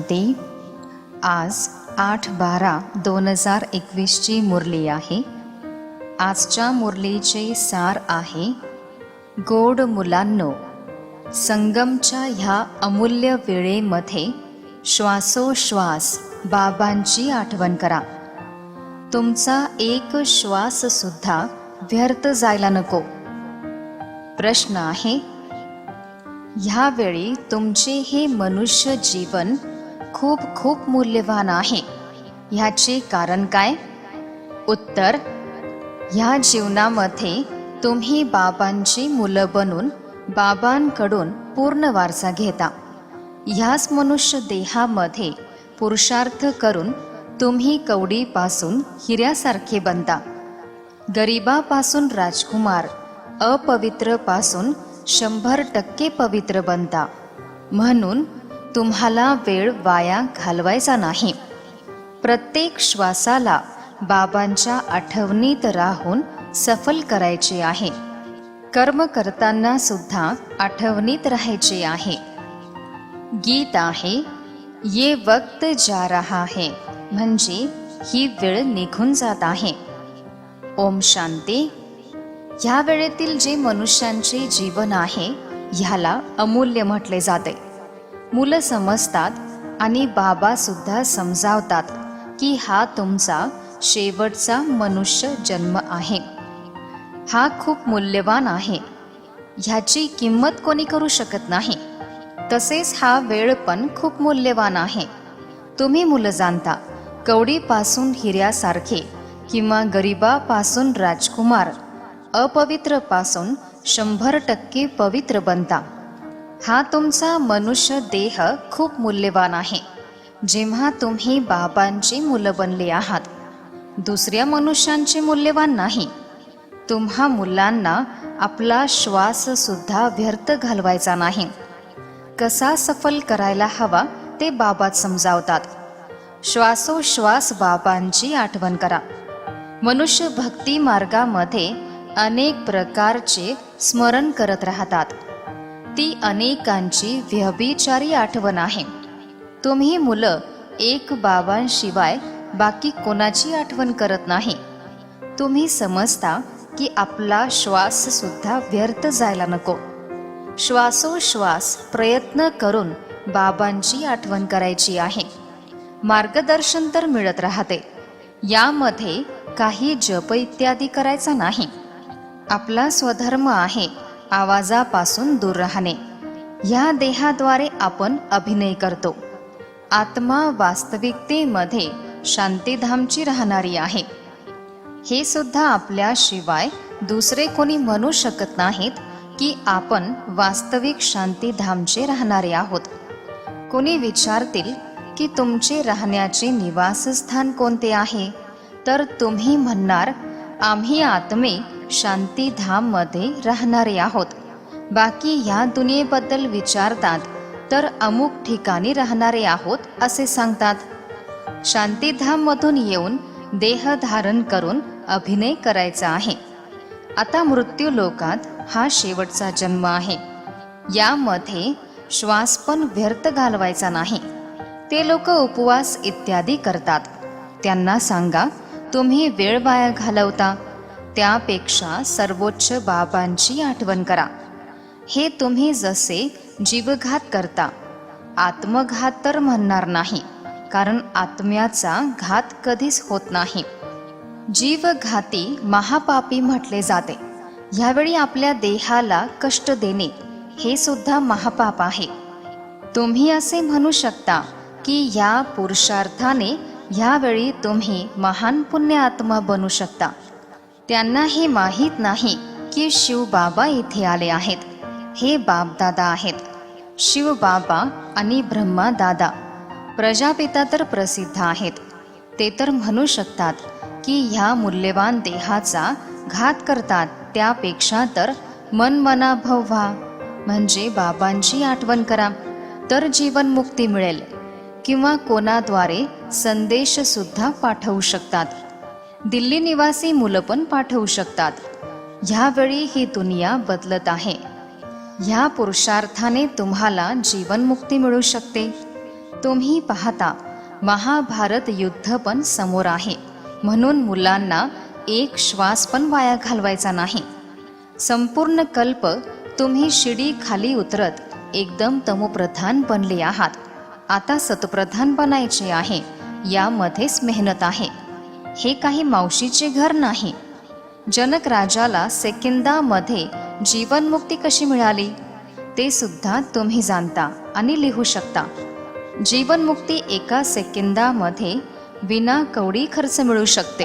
शांती. आज 8/12/2021 मुरली आहे. आजच्या मुरलीचे सार आहे, गोड मुलांनो, संगमच्या ह्या अमूल्य वेळेमध्ये श्वासोश्वास बाबांची आठवण करा. तुमचा एक श्वास सुद्धा व्यर्थ जायला नको. प्रश्न आहे, ह्यावेळी तुमचे हे मनुष्य जीवन खूप खूप मूल्यवान आहे. ह्याचे कारण काय? उत्तर, ह्या जीवनामध्ये तुम्ही बाबांची मुलं बनून बाबांकडून पूर्ण वारसा घेता. ह्याच मनुष्य देहामध्ये पुरुषार्थ करून तुम्ही कवडीपासून हिऱ्यासारखे बनता. गरिबापासून राजकुमार, अपवित्रपासून 100% पवित्र बनता. म्हणून तुम्हाला वेळ वाया घालवायचा नाही. प्रत्येक श्वासाला बाबांच्या आठवणीत राहून सफल करायचे आहे. कर्म करताना सुद्धा आठवणीत राहायचे आहे. गीत आहे, ये वक्त जा रहा है, म्हणजे ही वेळ निघून जात आहे. ओम शांती. ह्या वेळेतील जे मनुष्यांचे जीवन आहे ह्याला अमूल्य म्हटले जाते. मुलं समजतात आणि बाबा सुद्धा समजावतात की हा तुमचा शेवटचा मनुष्य जन्म आहे. हा खूप मूल्यवान आहे. ह्याची किंमत कोणी करू शकत नाही. तसेच हा वेळ पण खूप मूल्यवान आहे. तुम्ही मुलं जाणता, कवडीपासून हिऱ्यासारखे किंवा गरिबापासून राजकुमार, अपवित्रपासून 100% पवित्र बनता. हा तुमचा मनुष्य देह खूप मूल्यवान आहे. जेव्हा तुम्ही बाबांची मुलं बनले आहात, दुसऱ्या मनुष्यांचे मूल्यवान नाही. तुम्हा मुलांना आपला श्वास सुद्धा व्यर्थ घालवायचा नाही. कसा सफल करायला हवा ते बाबाच समजावतात. श्वासोश्वास बाबांची आठवण करा. मनुष्य भक्ती मार्गामध्ये अनेक प्रकारचे स्मरण करत राहतात. ती अनेकांची व्यभिचारी आठवण आहे. तुम्ही मुलं एक बाबांशिवाय बाकी कोणाची आठवण करत नाही. तुम्ही समजता की आपला श्वास सुद्धा व्यर्थ जायला नको. श्वासोश्वास प्रयत्न करून बाबांची आठवण करायची आहे. मार्गदर्शन तर मिळत राहते. यामध्ये काही जप इत्यादी करायचा नाही. आपला स्वधर्म आहे आवाजापासून दूर राहणे. ह्या देहाद्वारे आपण अभिनय करतो. आत्मा वास्तविकतेमध्ये शांतीधामची राहणारी आहे. हे सुद्धा आपल्याशिवाय दुसरे कोणी म्हणू शकत नाहीत की आपण वास्तविक शांतीधामचे राहणारे आहोत. कोणी विचारतील की तुमचे राहण्याचे निवासस्थान कोणते आहे, तर तुम्ही म्हणणार, आम्ही आत्मे शांतीधाममध्ये राहणारे आहोत. बाकी ह्या दुनियेबद्दल विचारतात तर अमुक ठिकाणी राहणारे आहोत असे सांगतात. शांतीधाममधून येऊन देह धारण करून अभिनय करायचा आहे. आता मृत्यू लोकात हा शेवटचा जन्म आहे. यामध्ये श्वास पण व्यर्थ घालवायचा नाही. ते लोक उपवास इत्यादी करतात. त्यांना सांगा, तुम्ही वेळ वाया घालवता. त्यापेक्षा सर्वोच्च बाबांची आठवण करा. हे तुम्ही जसे जीवघात करता, आत्मघात तर म्हणणार नाही, कारण आत्म्याचा घात कधीच होत नाही. जीवघाती महापापी म्हटले जाते. ह्यावेळी आपल्या देहाला कष्ट देणे हे सुद्धा महापाप आहे. तुम्ही असे म्हणू शकता की ह्या पुरुषार्थाने ह्यावेळी तुम्ही महान पुण्य आत्मा बनू शकता. त्यांना हे माहीत नाही की शिवबाबा इथे आले आहेत. हे बापदादा आहेत. शिवबाबा आणि ब्रह्मादादा प्रजापिता तर प्रसिद्ध आहेत. ते तर म्हणू शकतात की ह्या मूल्यवान देहाचा घात करतात. त्यापेक्षा तर मनमनाभव व्हा, म्हणजे बाबांची आठवण करा, तर जीवनमुक्ती मिळेल. किंवा कोणाद्वारे संदेश सुद्धा पाठवू शकतात. दिल्ली निवासी मुलं पण पाठवू शकतात. ह्यावेळी ही दुनिया बदलत आहे. ह्या पुरुषार्थाने तुम्हाला जीवनमुक्ती मिळू शकते. तुम्ही पाहता महाभारत युद्ध पण समोर आहे, म्हणून मुलांना एक श्वास पण वाया घालवायचा नाही. संपूर्ण कल्प तुम्ही शिडी खाली उतरत एकदम तमोप्रधान बनले आहात. आता सतप्रधान बनायचे आहे, यामध्येच मेहनत आहे. हे काही मावशीचे घर नाही. जनक राजाला सेकंदामध्ये जीवनमुक्ती कशी मिळाली ते सुद्धा तुम्ही जाणता आणि लिहू शकता. जीवनमुक्ती एका सेकंदामध्ये विना कवडी खर्च मिळू शकते.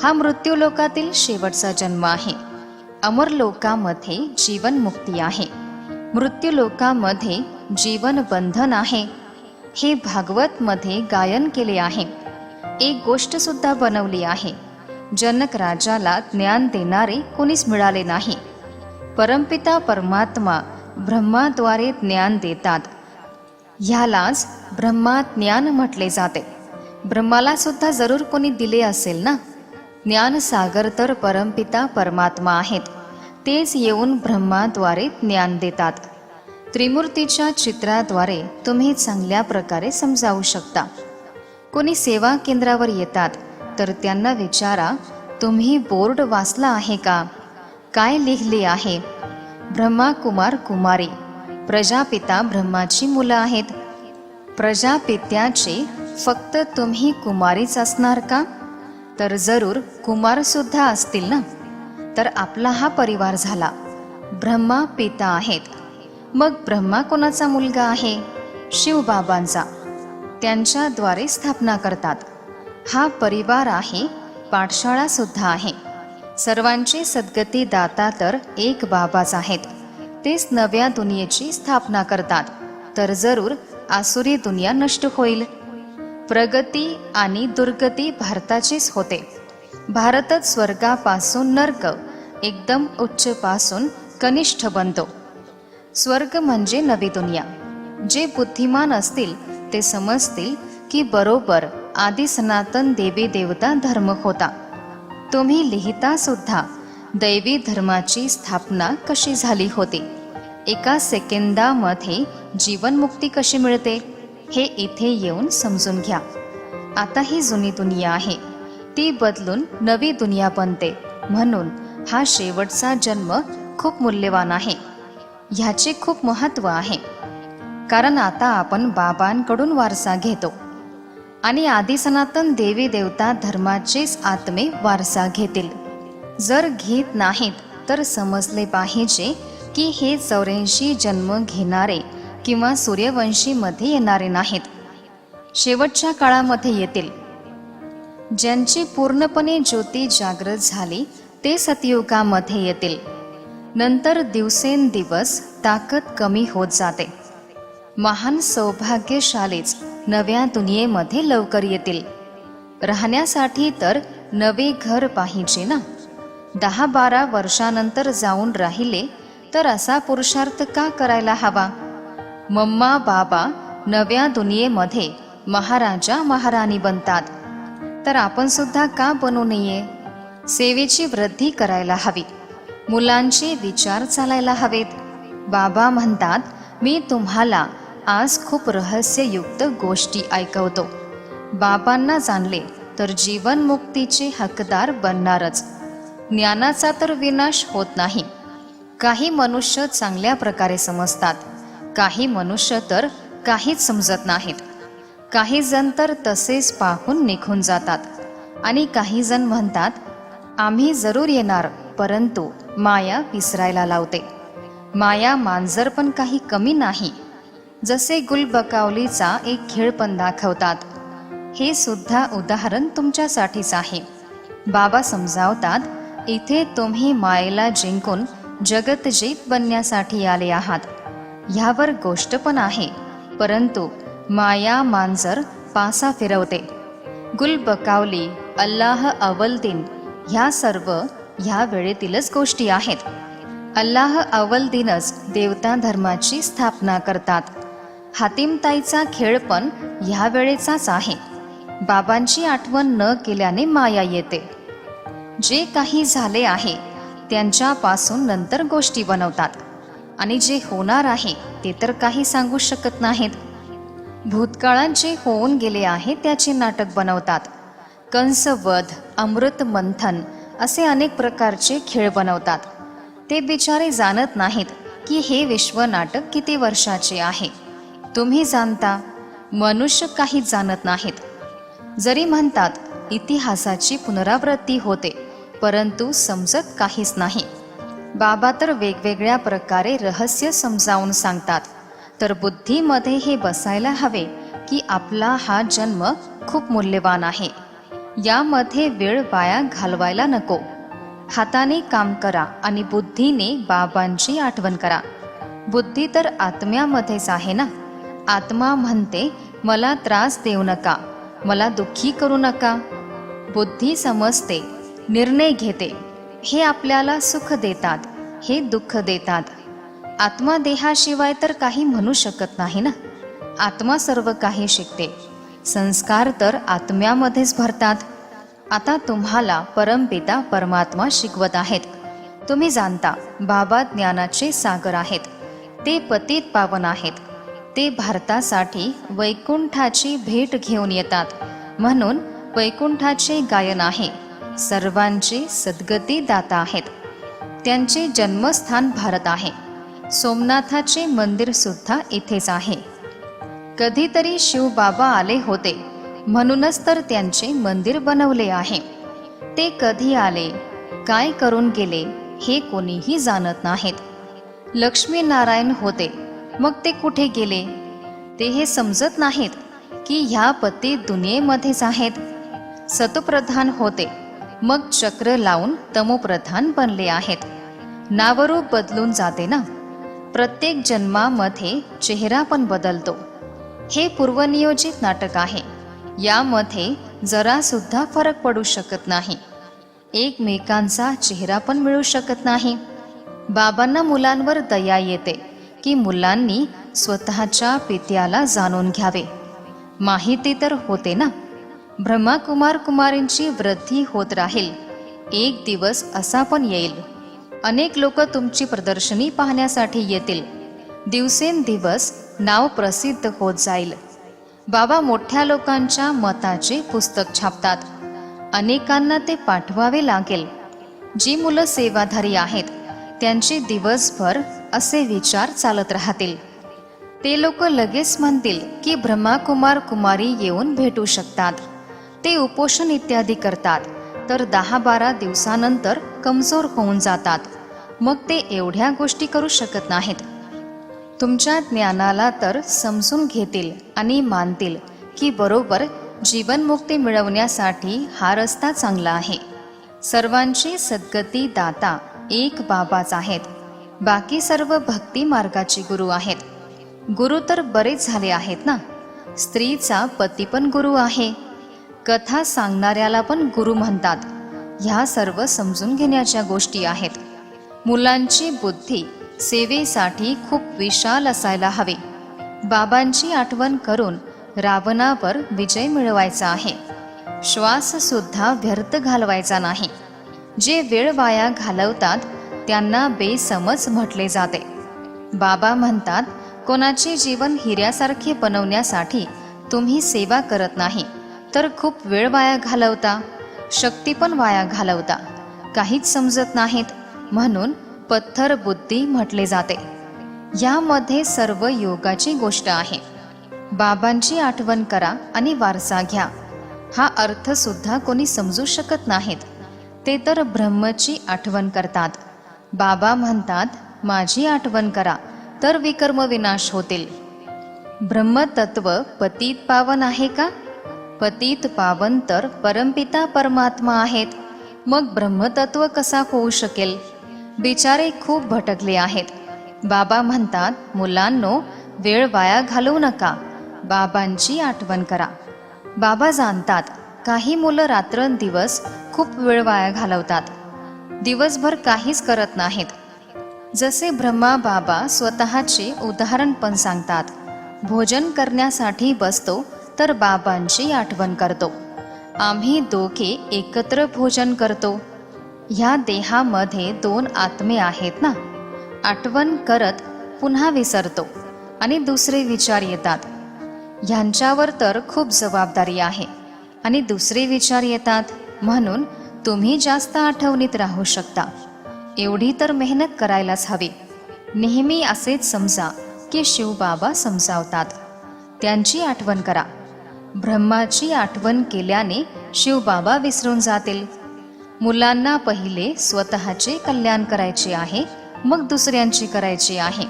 हा मृत्यूलोकातील शेवटचा जन्म आहे. अमरलोकामध्ये जीवनमुक्ती आहे, मृत्यूलोकामध्ये जीवन बंधन आहे. हे भागवतमध्ये गायन केले आहे. एक गोष्ट सुद्धा बनवली आहे. जनक राजाला ज्ञान देणारे कोणीच मिळाले नाही. परमपिता परमात्मा ब्रह्माद्वारे ज्ञान देतात. ह्यालाच ब्रह्माज्ञान म्हटले जाते. ब्रह्माला सुद्धा जरूर कोणी दिले असेल ना. ज्ञानसागर तर परमपिता परमात्मा आहेत. तेच येऊन ब्रह्माद्वारे ज्ञान देतात. त्रिमूर्तीच्या चित्राद्वारे तुम्ही चांगल्या प्रकारे समजावू शकता. कोणी सेवा केंद्रावर येतात तर त्यांना विचारा, तुम्ही बोर्ड वाचला आहे का? काय लिहिले आहे? ब्रह्मा कुमार कुमारी, प्रजापिता ब्रह्माची मुलं आहेत. प्रजापित्याचे फक्त तुम्ही कुमारीच असणार का? तर जरूर कुमार सुद्धा असतील ना. तर आपला हा परिवार झाला. ब्रह्मा पिता आहेत. मग ब्रह्मा कोणाचा मुलगा आहे? शिवबाबांचा. त्यांच्याद्वारे स्थापना करतात. हा परिवार आहे, पाठशाळा सुद्धा आहे. सर्वांचे सद्गती दाता तर एक बाबाच आहेत. तेच नव्या दुनियेची स्थापना करतात. तर जरूर आसुरी दुनिया नष्ट होईल. प्रगती आणि दुर्गती भारताचीच होते. भारतच स्वर्गापासून नर्क एकदम उच्चपासून कनिष्ठ बनतो. स्वर्ग म्हणजे नवी दुनिया. जे बुद्धिमान असतील ते समजतील की बरोबर आदि सनातन देवी देवता धर्म होता. तुम्ही लिहिता सुद्धा दैवी धर्माची स्थापना कशी झाली होती. एका सेकंदामध्ये जीवनमुक्ती कशी मिळते हे इथे येऊन समजून घ्या. आता ही जुनी दुनिया आहे, ती बदलून नवी दुनिया बनते. म्हणून हा शेवटचा जन्म खूप मूल्यवान आहे. ह्याचे खूप महत्त्व आहे. कारण आता आपण बाबांकडून वारसा घेतो आणि आदि सनातन देवी देवता धर्माचेच आत्मे वारसा घेतील. जर घेत नाहीत तर समजले पाहिजे की हे 84 जन्म घेणारे किंवा सूर्यवंशीमध्ये येणारे नाहीत, शेवटच्या काळामध्ये येतील. ज्यांची पूर्णपणे ज्योती जागृत झाली ते सतयुगामध्ये येतील. नंतर दिवसेंदिवस ताकद कमी होत जाते. महान सौभाग्यशालीच नव्या दुनियेमध्ये लवकर येतील. राहण्यासाठी तर नवे घर पाहिजे ना. 10-12 वर्षानंतर जाऊन राहिले तर असा पुरुषार्थ का करायला हवा? मम्मा बाबा नव्या दुनियेमध्ये महाराजा महाराणी बनतात, तर आपण सुद्धा का बनू नये? सेवेची वृद्धी करायला हवी. मुलांचे विचार चालायला हवेत. बाबा म्हणतात, मी तुम्हाला आज खूप रहस्ययुक्त गोष्टी ऐकवतो. बाबांना जाणले तर जीवनमुक्तीचे हकदार बनणारच. ज्ञानाचा तर विनाश होत नाही. काही मनुष्य चांगल्या प्रकारे समजतात, काही मनुष्य तर काहीच समजत नाहीत. काही जण तर तसेच पाहून निघून जातात आणि काही जण म्हणतात, आम्ही जरूर येणार, परंतु माया विसरायला लावते. माया मांजर पण काही कमी नाही. जसे गुलबकावलीचा एक खेळ पण दाखवतात. हे सुद्धा उदाहरण तुमच्यासाठीच आहे. बाबा समजावतात, इथे तुम्ही मायेला जिंकून जगतजीत बनण्यासाठी आले आहात. ह्यावर गोष्ट पण आहे, परंतु माया मांजर पासा फिरवते. गुलबकावली, अल्लाह अव्वल दिन ह्या सर्व ह्या वेळेतीलच गोष्टी आहेत. अल्लाह अव्वल दिनच देवता धर्माची स्थापना करतात. हातीमताईचा खेळ पण ह्या वेळेचाच आहे. बाबांची आठवण न केल्याने माया येते. जे काही झाले आहे त्यांच्यापासून नंतर गोष्टी बनवतात आणि जे होणार आहे ते तर काही सांगू शकत नाहीत. भूतकाळात जे होऊन गेले आहे त्याचे नाटक बनवतात. कंसवध, अमृत मंथन असे अनेक प्रकारचे खेळ बनवतात. ते बिचारे जाणत नाहीत की हे विश्वनाटक किती वर्षाचे आहे. तुम्ही जाणता, मनुष्य काहीच जाणत नाहीत. जरी म्हणतात इतिहासाची पुनरावृत्ती होते, परंतु समजत काहीच नाही. बाबा तर वेगवेगळ्या प्रकारे रहस्य समजावून सांगतात. तर बुद्धीमध्ये हे बसायला हवे की आपला हा जन्म खूप मूल्यवान आहे. यामध्ये वेळ वाया घालवायला नको. हाताने काम करा आणि बुद्धीने बाबांची आठवण करा. बुद्धी तर आत्म्यामध्येच आहे ना. आत्मा म्हणते मला त्रास देऊ नका, मला दुःखी करू नका. बुद्धी समजते, निर्णय घेते. हे आपल्याला सुख देतात, हे दुःख देतात. आत्मा देहाशिवाय तर काही म्हणू शकत नाही ना. आत्मा सर्व काही शिकते. संस्कार तर आत्म्यामध्येच भरतात. आता तुम्हाला परमपिता परमात्मा शिकवत आहेत. तुम्ही जाणता बाबा ज्ञानाचे सागर आहेत. ते पतित पावन आहेत. ते भारतासाठी वैकुंठाची भेट घेऊन येतात. म्हणून वैकुंठाचे गायन आहे. सर्वांचे सद्गती दाता आहेत. त्यांचे जन्मस्थान भारत आहे. सोमनाथाचे मंदिर सुद्धा इथेच आहे. कधीतरी शिवबाबा आले होते, म्हणूनच तर त्यांचे मंदिर बनवले आहे. ते कधी आले, काय करून गेले हे कोणीही जाणत नाहीत. लक्ष्मीनारायण होते, मग ते कुठे गेले ते हे समजत नाहीत की ह्या पती दुनियेमध्येच आहेत. सतप्रधान होते, मग चक्र लावून तमोप्रधान बनले आहेत. नावरूप बदलून जाते ना. प्रत्येक जन्मामध्ये चेहरा पण बदलतो. हे पूर्वनियोजित नाटक आहे. यामध्ये जरा सुद्धा फरक पडू शकत नाही. एकमेकांचा चेहरा पण मिळू शकत नाही. बाबांना मुलांवर दया येते की मुलांनी स्वतःच्या पित्याला जाणून घ्यावे. माहिती तर होते ना. ब्रह्माकुमार कुमारींची वृद्धी होत राहील. एक दिवस असा पण येईल, अनेक लोक तुमची प्रदर्शनी पाहण्यासाठी येतील. दिवसेंदिवस नाव प्रसिद्ध होत जाईल. बाबा मोठ्या लोकांच्या मताचे पुस्तक छापतात. अनेकांना ते पाठवावे लागेल. जी मुलं सेवाधारी आहेत त्यांचे दिवसभर असे विचार चालत राहतील. ते लोक लगेच म्हणतील की ब्रह्माकुमार कुमारी येऊन भेटू शकतात. ते उपोषण इत्यादी करतात, तर 10-12 दिवसानंतर कमजोर होऊन जातात. मग ते एवढ्या गोष्टी करू शकत नाहीत. तुमच्या ज्ञानाला तर समजून घेतील आणि मानतील की बरोबर जीवनमुक्ती मिळवण्यासाठी हा रस्ता चांगला आहे. सर्वांची सद्गती दाता एक बाबाच आहेत. बाकी सर्व भक्ती मार्गाचे गुरु आहेत. गुरु तर बरेच झाले आहेत ना. स्त्रीचा पती पण गुरु आहे. कथा सांगणाऱ्याला पण गुरु म्हणतात. ह्या सर्व समजून घेण्याच्या गोष्टी आहेत. मुलांची बुद्धी सेवेसाठी खूप विशाल असायला हवी. बाबांची आठवण करून रावणावर विजय मिळवायचा आहे. श्वास सुद्धा व्यर्थ घालवायचा नाही. जे वेळ वाया घालवतात त्यांना बेसमज म्हटले जाते. बाबा म्हणतात कोणाचे जीवन हिऱ्यासारखे बनवण्यासाठी तुम्ही सेवा करत नाही, तर खूप वेळ वाया घालवता, शक्ती पण वाया घालवता. काहीच समजत नाहीत, म्हणून पत्थर बुद्धी म्हटले जाते. यामध्ये सर्व योगाची गोष्ट आहे. बाबांची आठवण करा आणि वारसा घ्या. हा अर्थ सुद्धा कोणी समजू शकत नाहीत. ते तर ब्रह्मची आठवण करतात. बाबा म्हणतात माझी आठवण करा तर विकर्म विनाश होतील. ब्रह्मतत्व पतित पावन आहे का? पतित पावन तर परमपिता परमात्मा आहेत. मग ब्रह्मतत्व कसा होऊ शकेल? बिचारे खूप भटकले आहेत. बाबा म्हणतात मुलांनो, वेळ वाया घालवू नका, बाबांची आठवण करा. बाबा जाणतात काही मुलं रात्रंदिवस खूप वेळ वाया घालवतात. दिवसभर काहीच करत नाहीत. जसे ब्रह्मा बाबा स्वतःचे उदाहरण पण सांगतात. भोजन करण्यासाठी बसतो तर बाबांची आठवण करतो. आम्ही दोघे एकत्र भोजन करतो. ह्या देहामध्ये 2 आत्मे आहेत ना. आठवण करत पुन्हा विसरतो आणि दुसरे विचार येतात. ह्यांच्यावर तर खूप जबाबदारी आहे आणि दुसरे विचार येतात, म्हणून तुम्ही जास्त आठवणीत राहू शकता. एवढी तर मेहनत करायलाच हवी. नेहमी असेच समजा की शिवबाबा समजावतात, त्यांची आठवण करा. ब्रह्माची आठवण केल्याने शिवबाबा विसरून जातील. मुलांना पहिले स्वतःचे कल्याण करायचे आहे, मग दुसऱ्यांची करायची आहे.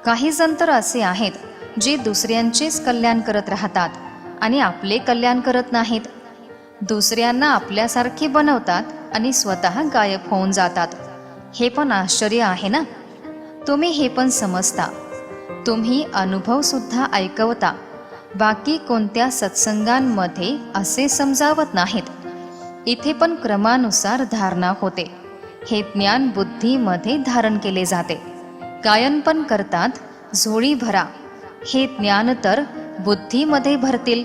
काही जण तर असे आहेत जे दुसऱ्यांचेच कल्याण करत राहतात आणि आपले कल्याण करत नाहीत. दुसऱ्यांना आपल्यासारखे बनवतात आणि स्वतः गायब होऊन जातात. हे पण आश्चर्य आहे ना. तुम्ही हे पण समजता, तुम्ही अनुभव सुद्धा ऐकवता. बाकी कोणत्या सत्संगांमध्ये असे समजावत नाहीत. इथे पण क्रमानुसार धारणा होते. हे ज्ञान बुद्धीमध्ये धारण केले जाते. गायन पण करतात, झोळी भरा. हे ज्ञान तर बुद्धीमध्ये भरतील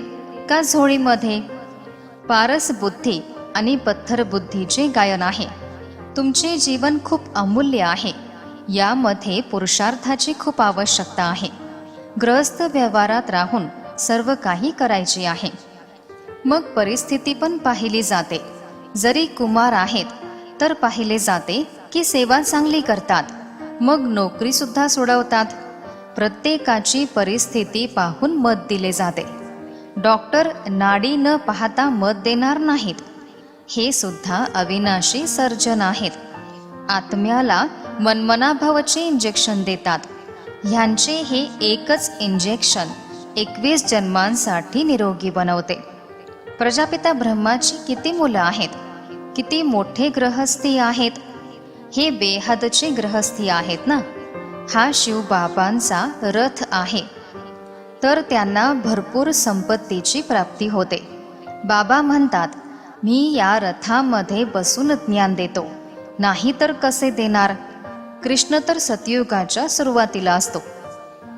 का झोळीमध्ये? पारस बुद्धी आणि पत्थर बुद्धीचे गायन आहे. तुमचे जीवन खूप अमूल्य आहे. यामध्ये पुरुषार्थाची खूप आवश्यकता आहे. ग्रहस्थ व्यवहारात राहून सर्व काही करायचे आहे. मग परिस्थिती पण पाहिली जाते. जरी कुमार आहेत तर पाहिले जाते की सेवा चांगली करतात, मग नोकरी सुद्धा सोडवतात. प्रत्येकाची परिस्थिती पाहून मत दिले जाते. डॉक्टर नाडी न पाहता मत देणार नाहीत. हे सुद्धा अविनाशी सर्जन आहेत. आत्म्याला मनमनाभवचे इंजेक्शन देतात. ह्यांचे हे एकच इंजेक्शन 21 जन्मांसाठी निरोगी बनवते. प्रजापिता ब्रह्माची किती मुलं आहेत, किती मोठे ग्रहस्थी आहेत. हे बेहदचे ग्रहस्थी आहेत ना. हा शिवबाबांचा रथ आहे, तर त्यांना भरपूर संपत्तीची प्राप्ती होते. बाबा म्हणतात, मी या रथामध्ये बसून ज्ञान देतो, नाही तर कसे देणार? कृष्ण तर सतयुगाच्या सुरुवातीला असतो.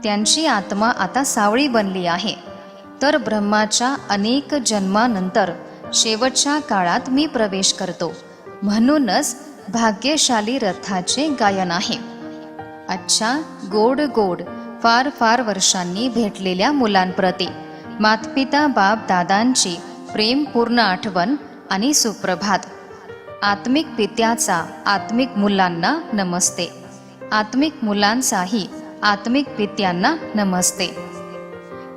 त्यांची आत्मा आता सावळी बनली आहे. तर ब्रह्माच्या अनेक जन्मानंतर शेवटच्या काळात मी प्रवेश करतो. म्हणूनच भाग्यशाली रथाचे गायन आहे. अच्छा, गोड गोड फार फार वर्षांनी भेटलेल्या मुलांप्रती मातपिता बाप दादांची प्रेमपूर्ण आठवण आणि सुप्रभात. आत्मिक पित्याचा आत्मिक मुलांना नमस्ते. आत्मिक मुलांचाही आत्मिक पित्यांना नमस्ते.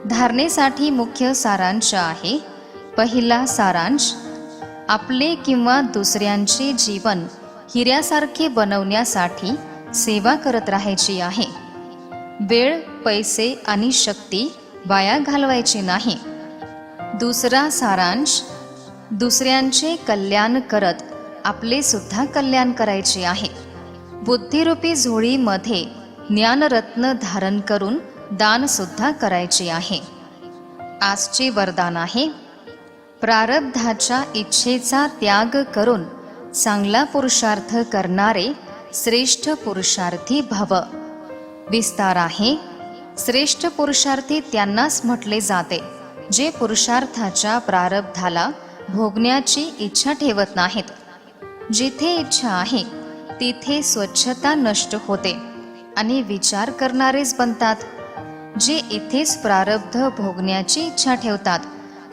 धारणेसाठी मुख्य सारांश आहे. पहिला सारांश, आपले किंवा दुसऱ्यांचे जीवन हिऱ्यासारखे बनवण्यासाठी सेवा करत राहायची आहे. वेळ, पैसे आणि शक्ती वाया घालवायची नाही. दुसरा सारांश, दुसऱ्यांचे कल्याण करत आपले सुद्धा कल्याण करायचे आहे. बुद्धिरूपी झोळीमध्ये ज्ञानरत्न धारण करून दान सुद्धा करायचे आहे. आजचे वरदान आहे, प्रारब्धाच्या इच्छेचा त्याग करून चांगला पुरुषार्थ करणारे श्रेष्ठ पुरुषार्थी भव. विस्तार आहे, श्रेष्ठ पुरुषार्थी त्यांनाच म्हटले जाते जे पुरुषार्थाच्या प्रारब्धाला भोगण्याची इच्छा ठेवत नाहीत. जिथे इच्छा आहे तिथे स्वच्छता नष्ट होते आणि विचार करणारेच बनतात. जे इथेच प्रारब्ध भोगण्याची इच्छा ठेवतात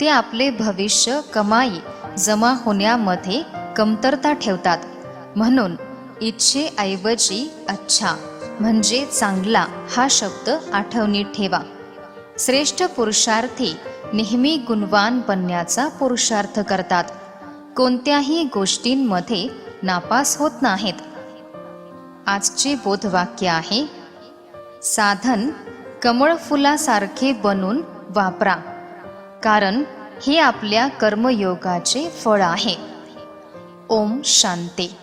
ते आपले भविष्य कमाई जमा होण्यामध्ये कमतरता ठेवतात. म्हणून इच्छेऐवजी अच्छा म्हणजे चांगला हा शब्द आठवणीत ठेवा. श्रेष्ठ पुरुषार्थी नेहमी गुणवान बनण्याचा पुरुषार्थ करतात. कोणत्याही गोष्टींमध्ये नापास होत नाहीत. आजचे बोधवाक्य आहे, साधन कमळ फुलासारखे बनून वापरा, कारण हे आपल्या कर्मयोगाचे फळ आहे. ओम शांती.